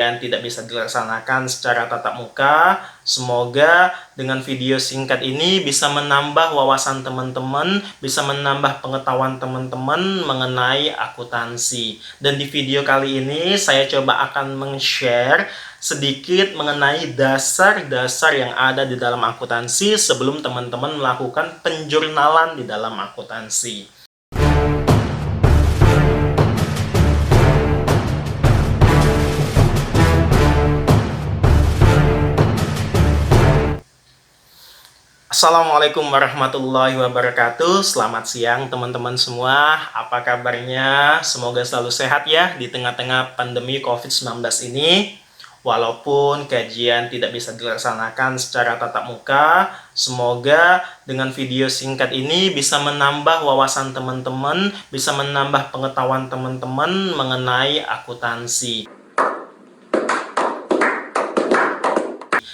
dan tidak bisa dilaksanakan secara tatap muka. Semoga dengan video singkat ini bisa menambah wawasan teman-teman, bisa menambah pengetahuan teman-teman mengenai akuntansi. Dan di video kali ini saya coba akan meng-share sedikit mengenai dasar-dasar yang ada di dalam akuntansi sebelum teman-teman melakukan penjurnalan di dalam akuntansi. Assalamualaikum warahmatullahi wabarakatuh. Selamat siang teman-teman semua. Apa kabarnya? Semoga selalu sehat ya di tengah-tengah pandemi COVID-19 ini. Walaupun kajian tidak bisa dilaksanakan secara tatap muka, semoga dengan video singkat ini bisa menambah wawasan teman-teman, bisa menambah pengetahuan teman-teman mengenai akuntansi.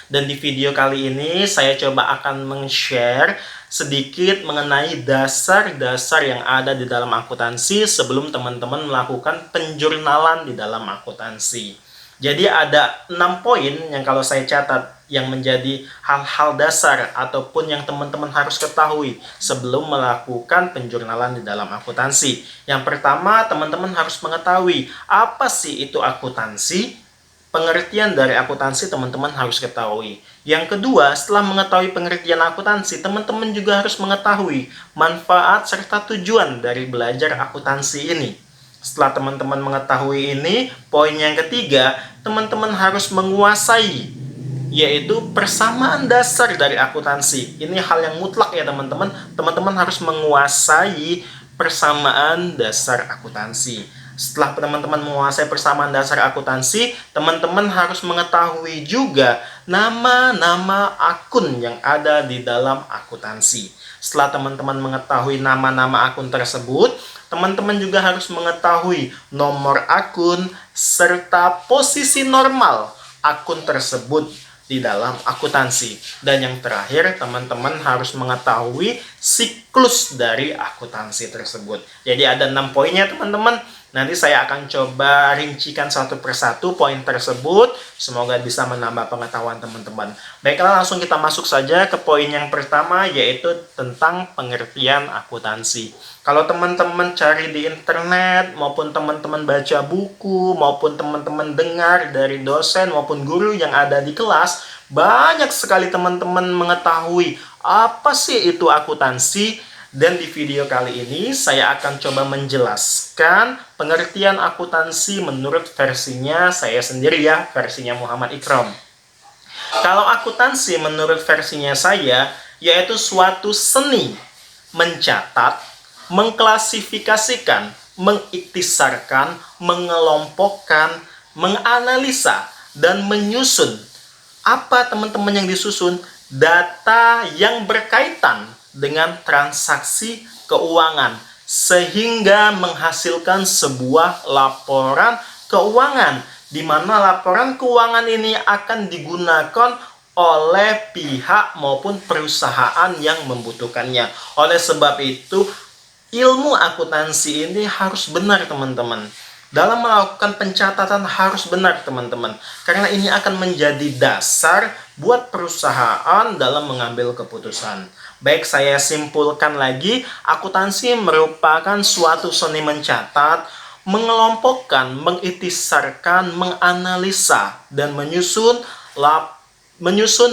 Dan di video kali ini saya coba akan meng-share sedikit mengenai dasar-dasar yang ada di dalam akuntansi sebelum teman-teman melakukan penjurnalan di dalam akuntansi. Jadi ada 6 poin yang kalau saya catat yang menjadi hal-hal dasar ataupun yang teman-teman harus ketahui sebelum melakukan penjurnalan di dalam akuntansi. Yang pertama, teman-teman harus mengetahui apa sih itu akuntansi. Pengertian dari akuntansi teman-teman harus ketahui. Yang kedua, setelah mengetahui pengertian akuntansi, teman-teman juga harus mengetahui manfaat serta tujuan dari belajar akuntansi ini. Setelah teman-teman mengetahui ini, poin yang ketiga, teman-teman harus menguasai, yaitu persamaan dasar dari akuntansi. Ini hal yang mutlak ya teman-teman. Teman-teman harus menguasai persamaan dasar akuntansi. Setelah teman-teman menguasai persamaan dasar akuntansi, teman-teman harus mengetahui juga nama-nama akun yang ada di dalam akuntansi. Setelah teman-teman mengetahui nama-nama akun tersebut, teman-teman juga harus mengetahui nomor akun serta posisi normal akun tersebut di dalam akuntansi. Dan yang terakhir, teman-teman harus mengetahui siklus dari akuntansi tersebut. Jadi ada 6 poinnya teman-teman. Nanti saya akan coba rincikan satu persatu poin tersebut. Semoga bisa menambah pengetahuan teman-teman. Baiklah, langsung kita masuk saja ke poin yang pertama, yaitu tentang pengertian akuntansi. Kalau teman-teman cari di internet, maupun teman-teman baca buku, maupun teman-teman dengar dari dosen maupun guru yang ada di kelas, banyak sekali teman-teman mengetahui apa sih itu akuntansi. Dan di video kali ini saya akan coba menjelaskan pengertian akuntansi menurut versinya saya sendiri ya, versinya Muhammad Ikram. Kalau akuntansi menurut versinya saya, yaitu suatu seni mencatat, mengklasifikasikan, mengiktisarkan, mengelompokkan, menganalisa, dan menyusun. Apa teman-teman yang disusun? Data yang berkaitan dengan transaksi keuangan sehingga menghasilkan sebuah laporan keuangan di mana laporan keuangan ini akan digunakan oleh pihak maupun perusahaan yang membutuhkannya. Oleh sebab itu, ilmu akuntansi ini harus benar teman-teman. Dalam melakukan pencatatan harus benar teman-teman, karena ini akan menjadi dasar buat perusahaan dalam mengambil keputusan. Baik, saya simpulkan lagi, akuntansi merupakan suatu seni mencatat, mengelompokkan, mengiktisarkan, menganalisa, dan menyusun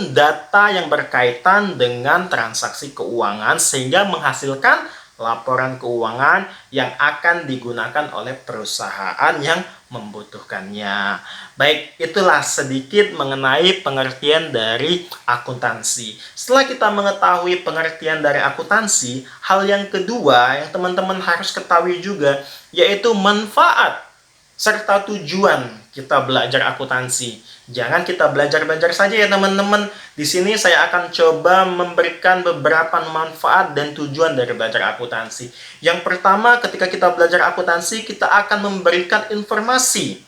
data yang berkaitan dengan transaksi keuangan sehingga menghasilkan laporan keuangan yang akan digunakan oleh perusahaan yang membutuhkannya. Baik, itulah sedikit mengenai pengertian dari akuntansi. Setelah kita mengetahui pengertian dari akuntansi, hal yang kedua yang teman-teman harus ketahui juga, yaitu manfaat serta tujuan kita belajar akuntansi. Jangan kita belajar-belajar saja ya teman-teman. Di sini saya akan coba memberikan beberapa manfaat dan tujuan dari belajar akuntansi. Yang pertama, ketika kita belajar akuntansi, kita akan memberikan informasi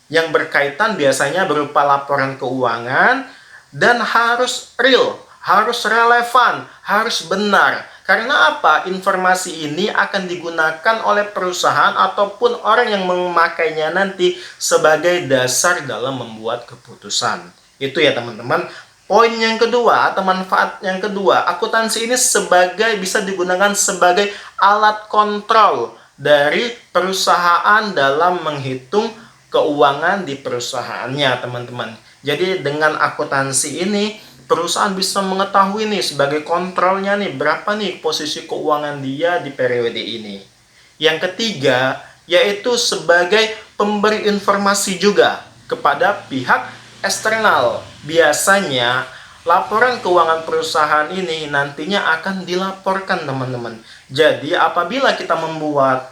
yang berkaitan biasanya berupa laporan keuangan dan harus real, harus relevan, harus benar. Karena apa? Informasi ini akan digunakan oleh perusahaan ataupun orang yang memakainya nanti sebagai dasar dalam membuat keputusan. Itu ya teman-teman. Poin yang kedua atau manfaat yang kedua, akuntansi ini bisa digunakan sebagai alat kontrol dari perusahaan dalam menghitung keuangan di perusahaannya, teman-teman. Jadi dengan akuntansi ini perusahaan bisa mengetahui nih sebagai kontrolnya nih berapa nih posisi keuangan dia di periode ini. Yang ketiga yaitu sebagai pemberi informasi juga kepada pihak eksternal. Biasanya laporan keuangan perusahaan ini nantinya akan dilaporkan, teman-teman. Jadi apabila kita membuat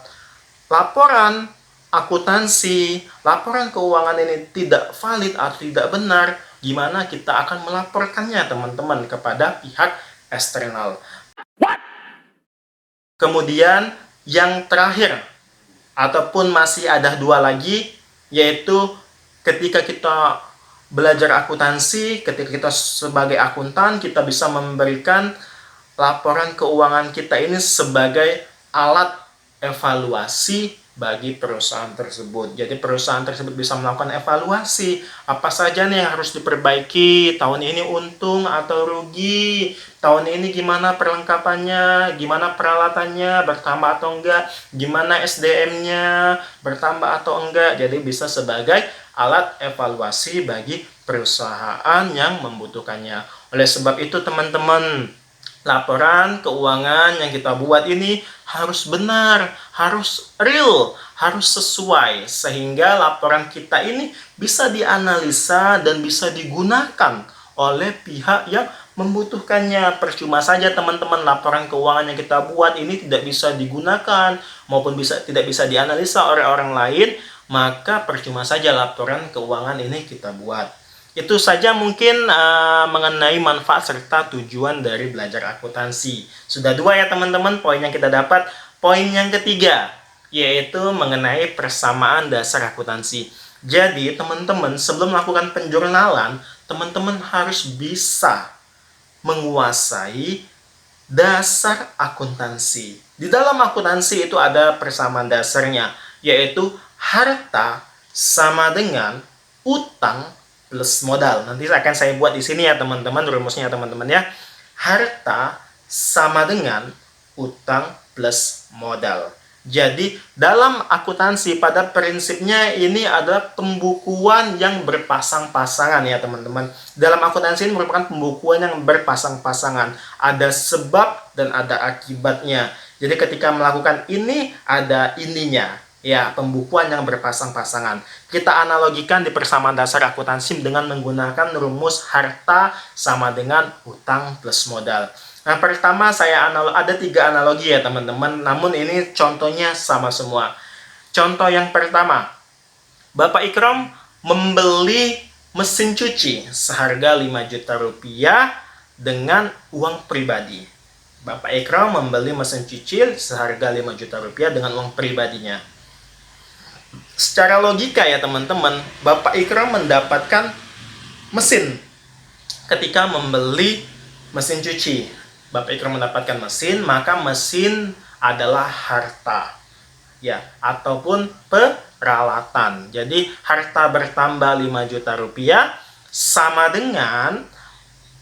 laporan akuntansi, laporan keuangan ini tidak valid atau tidak benar, gimana kita akan melaporkannya, teman-teman, kepada pihak eksternal. Kemudian yang terakhir ataupun masih ada dua lagi, yaitu ketika kita belajar akuntansi, ketika kita sebagai akuntan, kita bisa memberikan laporan keuangan kita ini sebagai alat evaluasi bagi perusahaan tersebut. Jadi perusahaan tersebut bisa melakukan evaluasi apa saja nih yang harus diperbaiki, tahun ini untung atau rugi, tahun ini gimana perlengkapannya, gimana peralatannya, bertambah atau enggak, gimana SDM-nya, bertambah atau enggak. Jadi bisa sebagai alat evaluasi bagi perusahaan yang membutuhkannya. Oleh sebab itu teman-teman, laporan keuangan yang kita buat ini harus benar, harus real, harus sesuai, sehingga laporan kita ini bisa dianalisa dan bisa digunakan oleh pihak yang membutuhkannya. Percuma saja teman-teman laporan keuangan yang kita buat ini tidak bisa digunakan maupun tidak bisa dianalisa oleh orang lain, maka percuma saja laporan keuangan ini kita buat. Itu saja mungkin mengenai manfaat serta tujuan dari belajar akuntansi. Sudah dua ya teman-teman poin yang kita dapat. Poin yang ketiga yaitu mengenai persamaan dasar akuntansi. Jadi teman-teman sebelum melakukan penjurnalan, teman-teman harus bisa menguasai dasar akuntansi. Di dalam akuntansi itu ada persamaan dasarnya, yaitu harta sama dengan utang plus modal. Nanti akan saya buat di sini ya teman-teman, rumusnya teman-teman ya. Harta sama dengan utang plus modal. Jadi dalam akuntansi pada prinsipnya ini adalah pembukuan yang berpasang-pasangan ya teman-teman. Dalam akuntansi ini merupakan pembukuan yang berpasang-pasangan. Ada sebab dan ada akibatnya. Jadi ketika melakukan ini ada ininya. Ya, pembukuan yang berpasang-pasangan. Kita analogikan di persamaan dasar akuntansi dengan menggunakan rumus harta sama dengan utang plus modal. Nah, pertama ada 3 analogi ya teman-teman, namun ini contohnya sama semua. Contoh yang pertama, Bapak Ikram membeli mesin cuci seharga 5 juta rupiah dengan uang pribadi. Bapak Ikram membeli mesin cuci seharga 5 juta rupiah dengan uang pribadinya. Secara logika ya teman-teman, Bapak Ikram mendapatkan mesin ketika membeli mesin cuci. Bapak Ikram mendapatkan mesin, maka mesin adalah harta ya, ataupun peralatan. Jadi harta bertambah 5 juta rupiah sama dengan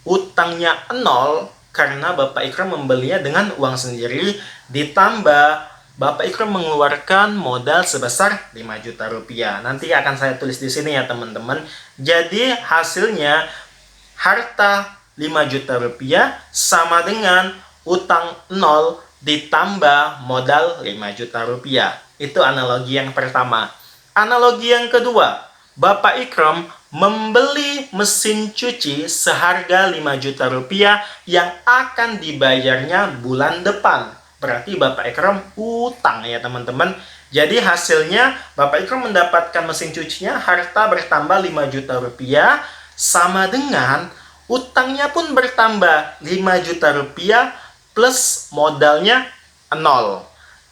utangnya 0 karena Bapak Ikram membelinya dengan uang sendiri, ditambah Bapak Ikram mengeluarkan modal sebesar 5 juta rupiah. Nanti akan saya tulis di sini ya teman-teman. Jadi hasilnya harta 5 juta rupiah sama dengan utang 0 ditambah modal 5 juta rupiah. Itu analogi yang pertama. Analogi yang kedua, Bapak Ikram membeli mesin cuci seharga 5 juta rupiah yang akan dibayarnya bulan depan. Berarti Bapak Ikram utang ya teman-teman. Jadi hasilnya Bapak Ikram mendapatkan mesin cucinya harta bertambah 5 juta rupiah sama dengan utangnya pun bertambah 5 juta rupiah plus modalnya 0.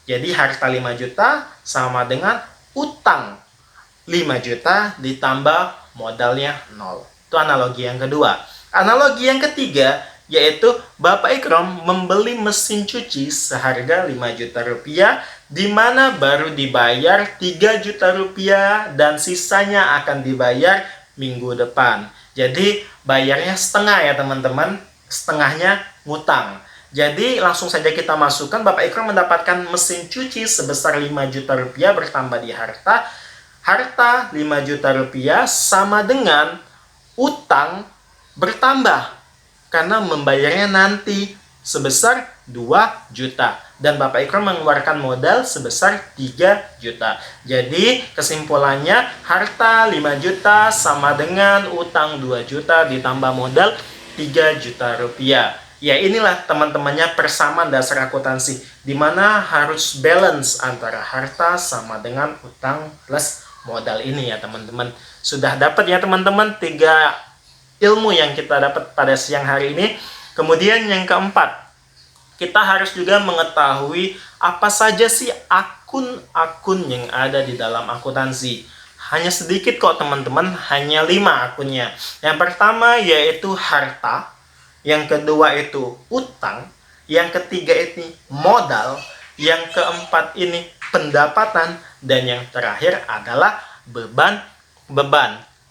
Jadi harta 5 juta sama dengan utang 5 juta ditambah modalnya 0. Itu analogi yang kedua. Analogi yang ketiga yaitu Bapak Ikram membeli mesin cuci seharga 5 juta rupiah, di mana baru dibayar 3 juta rupiah dan sisanya akan dibayar minggu depan. Jadi bayarnya setengah ya teman-teman, setengahnya ngutang. Jadi langsung saja kita masukkan, Bapak Ikram mendapatkan mesin cuci sebesar 5 juta rupiah bertambah di harta. Harta 5 juta rupiah sama dengan utang bertambah karena membayarnya nanti sebesar 2 juta. Dan Bapak Ikram mengeluarkan modal sebesar 3 juta. Jadi kesimpulannya harta 5 juta sama dengan utang 2 juta ditambah modal 3 juta rupiah. Ya inilah teman-temannya persamaan dasar akuntansi, di mana harus balance antara harta sama dengan utang plus modal ini ya teman-teman. Sudah dapat ya teman-teman 3 ilmu yang kita dapat pada siang hari ini. Kemudian yang keempat, kita harus juga mengetahui apa saja sih akun-akun yang ada di dalam akuntansi. Hanya sedikit kok teman-teman, hanya 5 akunnya. Yang pertama yaitu harta, yang kedua itu utang, yang ketiga ini modal, yang keempat ini pendapatan, dan yang terakhir adalah beban.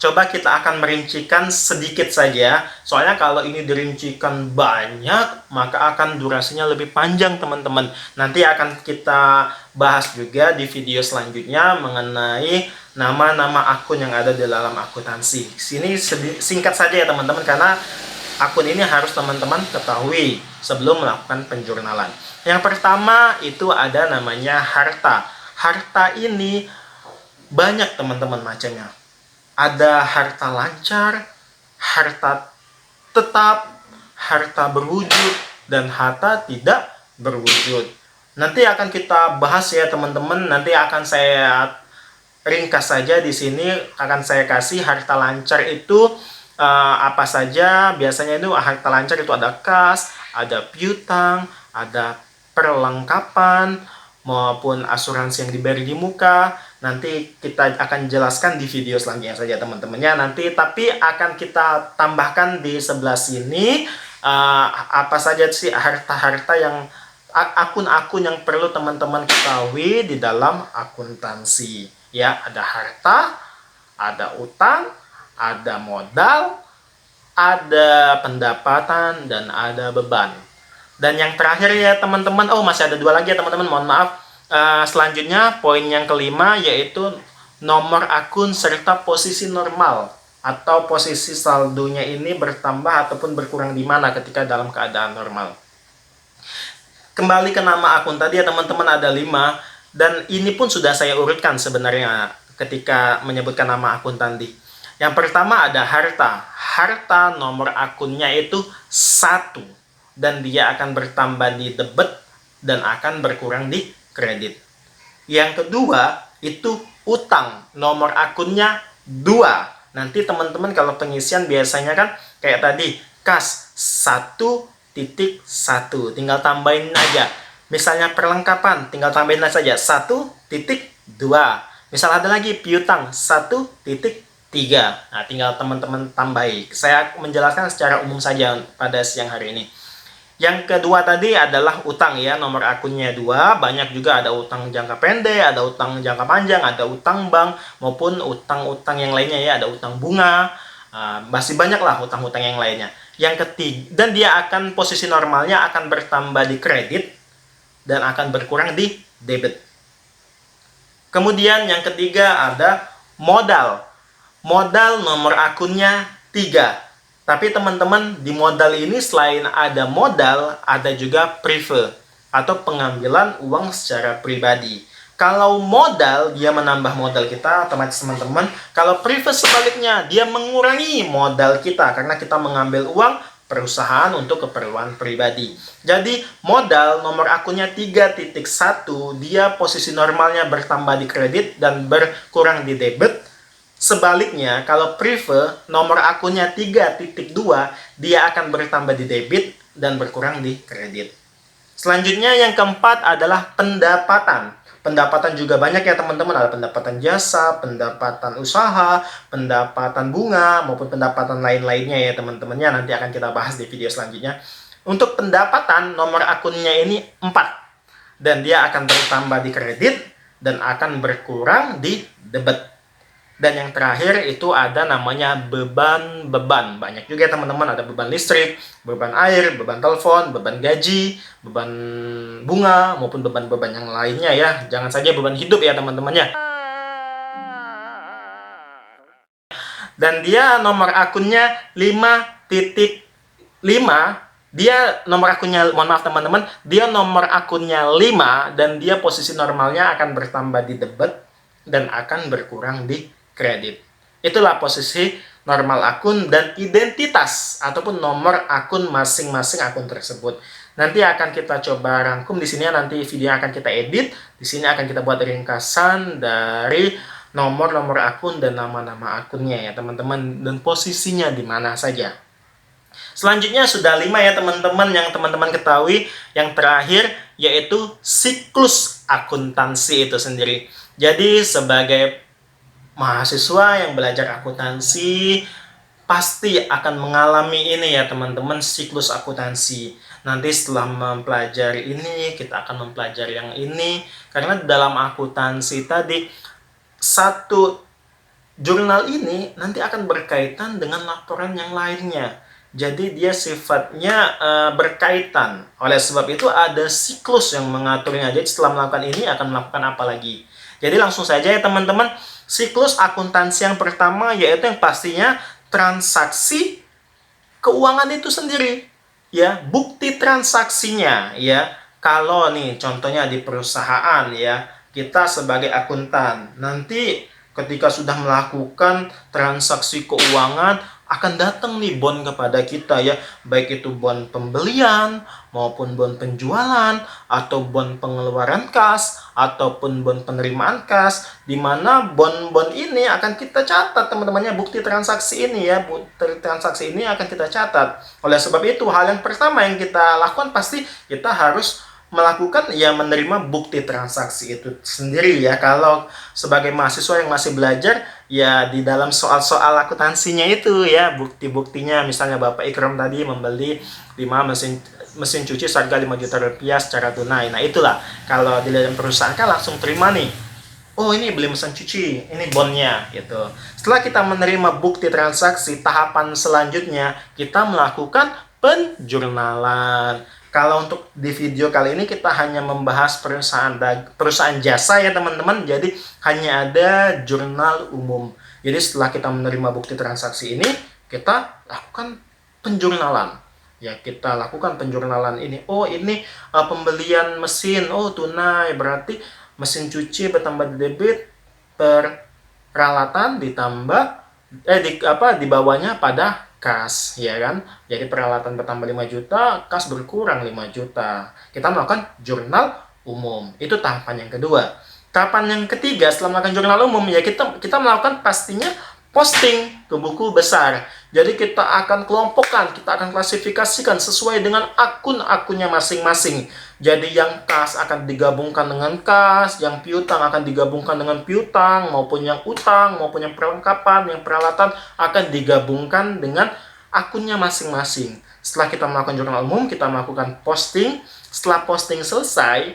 Coba kita akan merincikan sedikit saja, soalnya kalau ini dirincikan banyak, maka akan durasinya lebih panjang teman-teman. Nanti akan kita bahas juga di video selanjutnya mengenai nama-nama akun yang ada di dalam akuntansi. Sini singkat saja ya teman-teman, karena akun ini harus teman-teman ketahui sebelum melakukan penjurnalan. Yang pertama itu ada namanya harta. Harta ini banyak teman-teman macamnya. Ada harta lancar, harta tetap, harta berwujud, dan harta tidak berwujud. Nanti akan kita bahas ya teman-teman. Nanti akan saya ringkas saja di sini. Akan saya kasih harta lancar itu apa saja. Biasanya itu harta lancar itu ada kas, ada piutang, ada perlengkapan, maupun asuransi yang diberi di muka. Nanti kita akan jelaskan di video selanjutnya saja teman-temannya nanti, tapi akan kita tambahkan di sebelah sini apa saja sih harta-harta yang akun-akun yang perlu teman-teman ketahui di dalam akuntansi. Ya, ada harta, ada utang, ada modal, ada pendapatan, dan ada beban. Dan yang terakhir ya teman-teman, masih ada 2 lagi ya teman-teman, mohon maaf. Selanjutnya poin yang kelima yaitu nomor akun serta posisi normal atau posisi saldonya ini bertambah ataupun berkurang di mana ketika dalam keadaan normal. Kembali ke nama akun tadi ya teman-teman, ada 5, dan ini pun sudah saya urutkan sebenarnya ketika menyebutkan nama akun tadi. Yang pertama ada harta. Harta nomor akunnya itu 1 dan dia akan bertambah di debit dan akan berkurang di kredit. Yang kedua itu utang, nomor akunnya 2. Nanti teman-teman kalau pengisian biasanya kan kayak tadi, kas 1.1, tinggal tambahin aja. Misalnya perlengkapan, tinggal tambahin saja 1.2. Misal ada lagi piutang 1.3. Nah, tinggal teman-teman tambahi. Saya menjelaskan secara umum saja pada siang hari ini. Yang kedua tadi adalah utang ya, nomor akunnya 2. Banyak juga ada utang jangka pendek, ada utang jangka panjang, ada utang bank, maupun utang-utang yang lainnya ya, ada utang bunga. Masih banyak lah utang-utang yang lainnya. Yang ketiga, dan dia akan posisi normalnya akan bertambah di kredit dan akan berkurang di debit. Kemudian yang ketiga ada modal. Modal nomor akunnya 3. Tapi teman-teman, di modal ini selain ada modal, ada juga prive atau pengambilan uang secara pribadi. Kalau modal, dia menambah modal kita otomatis teman-teman. Kalau prive sebaliknya, dia mengurangi modal kita karena kita mengambil uang perusahaan untuk keperluan pribadi. Jadi modal nomor akunnya 3.1, dia posisi normalnya bertambah di kredit dan berkurang di debit. Sebaliknya, kalau prive, nomor akunnya 3.2, dia akan bertambah di debit dan berkurang di kredit. Selanjutnya yang keempat adalah pendapatan. Pendapatan juga banyak ya teman-teman, ada pendapatan jasa, pendapatan usaha, pendapatan bunga, maupun pendapatan lain-lainnya ya teman-temannya. Nanti akan kita bahas di video selanjutnya. Untuk pendapatan, nomor akunnya ini 4. Dan dia akan bertambah di kredit dan akan berkurang di debit. Dan yang terakhir itu ada namanya beban-beban. Banyak juga teman-teman, ada beban listrik, beban air, beban telepon, beban gaji, beban bunga, maupun beban-beban yang lainnya ya. Jangan saja beban hidup ya teman-temannya. Dan dia nomor akunnya 5.5. Dia nomor akunnya, mohon maaf teman-teman, dia nomor akunnya 5 dan dia posisi normalnya akan bertambah di debit dan akan berkurang di kredit. Itulah posisi normal akun dan identitas ataupun nomor akun masing-masing akun tersebut. Nanti akan kita coba rangkum di sini, nanti video akan kita edit. Di sini akan kita buat ringkasan dari nomor-nomor akun dan nama-nama akunnya ya teman-teman, dan posisinya di mana saja. Selanjutnya sudah 5 ya teman-teman yang teman-teman ketahui. Yang terakhir yaitu siklus akuntansi itu sendiri. Jadi sebagai mahasiswa yang belajar akuntansi pasti akan mengalami ini ya teman-teman, siklus akuntansi. Nanti setelah mempelajari ini, kita akan mempelajari yang ini. Karena dalam akuntansi tadi, satu jurnal ini nanti akan berkaitan dengan laporan yang lainnya. Jadi dia sifatnya berkaitan. Oleh sebab itu ada siklus yang mengaturnya. Jadi setelah melakukan ini akan melakukan apa lagi. Jadi langsung saja ya teman-teman. Siklus akuntansi yang pertama yaitu yang pastinya transaksi keuangan itu sendiri. Ya, bukti transaksinya ya. Kalau nih contohnya di perusahaan ya, kita sebagai akuntan nanti ketika sudah melakukan transaksi keuangan akan datang nih bon kepada kita ya, baik itu bon pembelian maupun bon penjualan atau bon pengeluaran kas ataupun bon penerimaan kas, di mana bon-bon ini akan kita catat teman-temannya, bukti transaksi ini ya, bukti transaksi ini akan kita catat. Oleh sebab itu hal yang pertama yang kita lakukan pasti kita harus melakukan ya menerima bukti transaksi itu sendiri ya. Kalau sebagai mahasiswa yang masih belajar ya, di dalam soal-soal akuntansinya itu ya, bukti-buktinya misalnya Bapak Ikram tadi membeli 5 mesin cuci seharga 5 juta rupiah secara tunai. Nah itulah kalau di dalam perusahaan kan langsung terima nih, oh ini beli mesin cuci, ini bonnya gitu. Setelah kita menerima bukti transaksi, tahapan selanjutnya kita melakukan penjurnalan. Kalau untuk di video kali ini kita hanya membahas perusahaan jasa ya teman-teman. Jadi hanya ada jurnal umum. Jadi setelah kita menerima bukti transaksi ini, kita lakukan penjurnalan. Ya, kita lakukan penjurnalan ini. Oh, ini pembelian mesin. Oh, tunai. Berarti mesin cuci bertambah di debit, peralatan ditambah dibawanya pada kas, ya kan? Jadi peralatan bertambah 5 juta, kas berkurang 5 juta. Kita melakukan jurnal umum. Itu tahapan yang kedua. Tahapan yang ketiga setelah melakukan jurnal umum ya kita melakukan pastinya posting ke buku besar. Jadi kita akan kelompokkan, kita akan klasifikasikan sesuai dengan akun-akunnya masing-masing. Jadi yang kas akan digabungkan dengan kas, yang piutang akan digabungkan dengan piutang, maupun yang utang, maupun yang perlengkapan, yang peralatan akan digabungkan dengan akunnya masing-masing. Setelah kita melakukan jurnal umum, kita melakukan posting. Setelah posting selesai,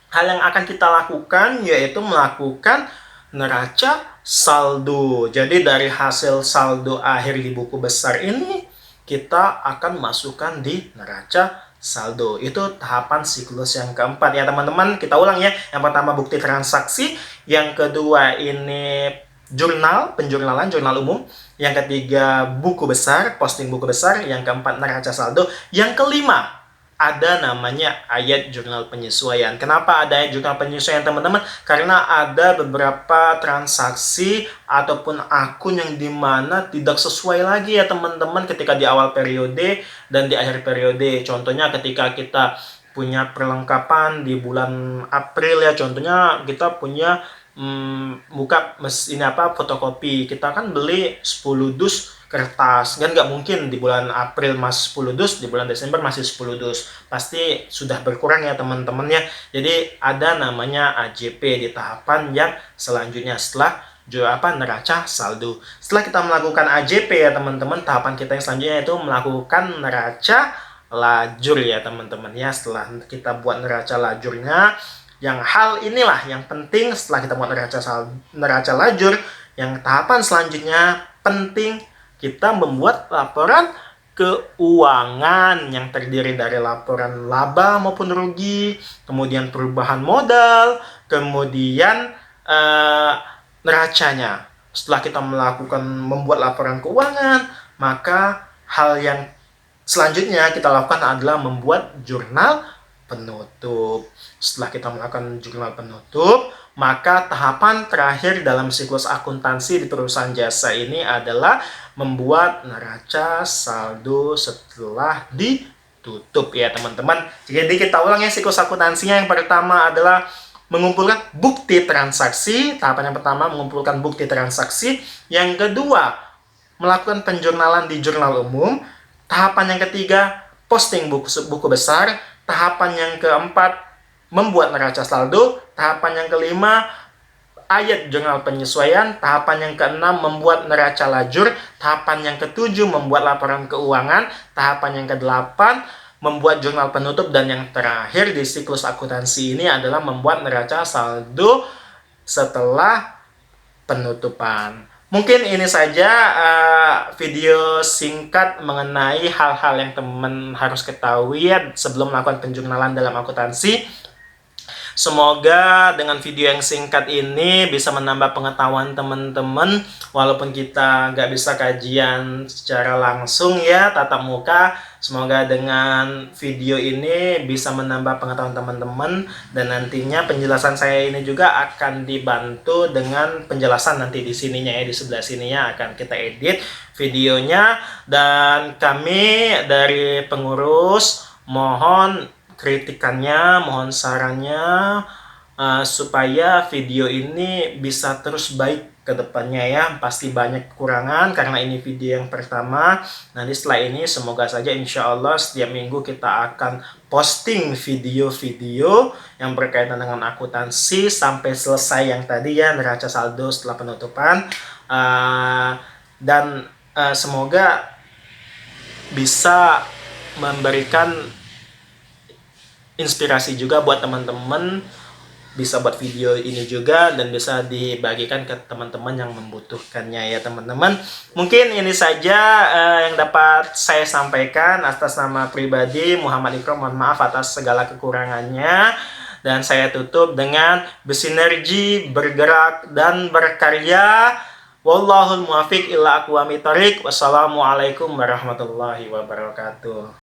hal yang akan kita lakukan yaitu melakukan neraca saldo. Jadi dari hasil saldo akhir di buku besar ini, kita akan masukkan di neraca saldo. Itu tahapan siklus yang keempat ya teman-teman. Kita ulang ya. Yang pertama bukti transaksi, yang kedua ini penjurnalan, jurnal umum, yang ketiga buku besar, posting buku besar, yang keempat neraca saldo, yang kelima ada namanya ayat jurnal penyesuaian. Kenapa ada ayat jurnal penyesuaian teman-teman? Karena ada beberapa transaksi ataupun akun yang dimana tidak sesuai lagi ya teman-teman ketika di awal periode dan di akhir periode. Contohnya ketika kita punya perlengkapan di bulan April ya, contohnya kita punya buka mesin fotokopi. Kita kan beli 10 dus kertas, kan nggak mungkin di bulan April masih 10 dus, di bulan Desember masih 10 dus, pasti sudah berkurang ya teman-teman ya. Jadi ada namanya AJP di tahapan yang selanjutnya setelah neraca saldo. Setelah kita melakukan AJP ya teman-teman, tahapan kita yang selanjutnya itu melakukan neraca lajur ya teman-teman ya. Setelah kita buat neraca lajurnya, yang hal inilah yang penting setelah kita buat neraca lajur, yang tahapan selanjutnya penting kita membuat laporan keuangan yang terdiri dari laporan laba maupun rugi, kemudian perubahan modal, kemudian neracanya. Setelah kita membuat laporan keuangan, maka hal yang selanjutnya kita lakukan adalah membuat jurnal penutup. Setelah kita melakukan jurnal penutup, maka tahapan terakhir dalam siklus akuntansi di perusahaan jasa ini adalah membuat neraca saldo setelah ditutup ya teman-teman. Jadi kita ulang ya siklus akuntansinya. Yang pertama adalah mengumpulkan bukti transaksi. Tahapan yang pertama mengumpulkan bukti transaksi. Yang kedua, melakukan penjurnalan di jurnal umum. Tahapan yang ketiga, posting buku besar. Tahapan yang keempat, membuat neraca saldo. Tahapan yang kelima, ayat jurnal penyesuaian. Tahapan yang keenam, membuat neraca lajur. Tahapan yang ketujuh, membuat laporan keuangan. Tahapan yang kedelapan, membuat jurnal penutup. Dan yang terakhir di siklus akuntansi ini adalah membuat neraca saldo setelah penutupan. Mungkin ini saja video singkat mengenai hal-hal yang teman harus ketahui ya sebelum melakukan penjurnalan dalam akuntansi. Semoga dengan video yang singkat ini bisa menambah pengetahuan teman-teman. Walaupun kita nggak bisa kajian secara langsung ya, tatap muka. Semoga dengan video ini bisa menambah pengetahuan teman-teman. Dan nantinya penjelasan saya ini juga akan dibantu dengan penjelasan nanti di sininya ya, di sebelah sininya akan kita edit videonya. Dan kami dari pengurus mohon kritikannya, mohon sarannya supaya video ini bisa terus baik ke depannya ya. Pasti banyak kekurangan karena ini video yang pertama. Nanti setelah ini semoga saja insya Allah setiap minggu kita akan posting video-video yang berkaitan dengan akuntansi sampai selesai yang tadi ya, neraca saldo setelah penutupan. Dan semoga bisa memberikan inspirasi juga buat teman-teman, bisa buat video ini juga dan bisa dibagikan ke teman-teman yang membutuhkannya ya teman-teman. Mungkin ini saja yang dapat saya sampaikan. Atas nama pribadi Muhammad Ikram, mohon maaf atas segala kekurangannya. Dan saya tutup dengan bersinergi, bergerak, dan berkarya. Wallahul muwaffiq ila aqwamit thoriq. Wassalamualaikum warahmatullahi wabarakatuh.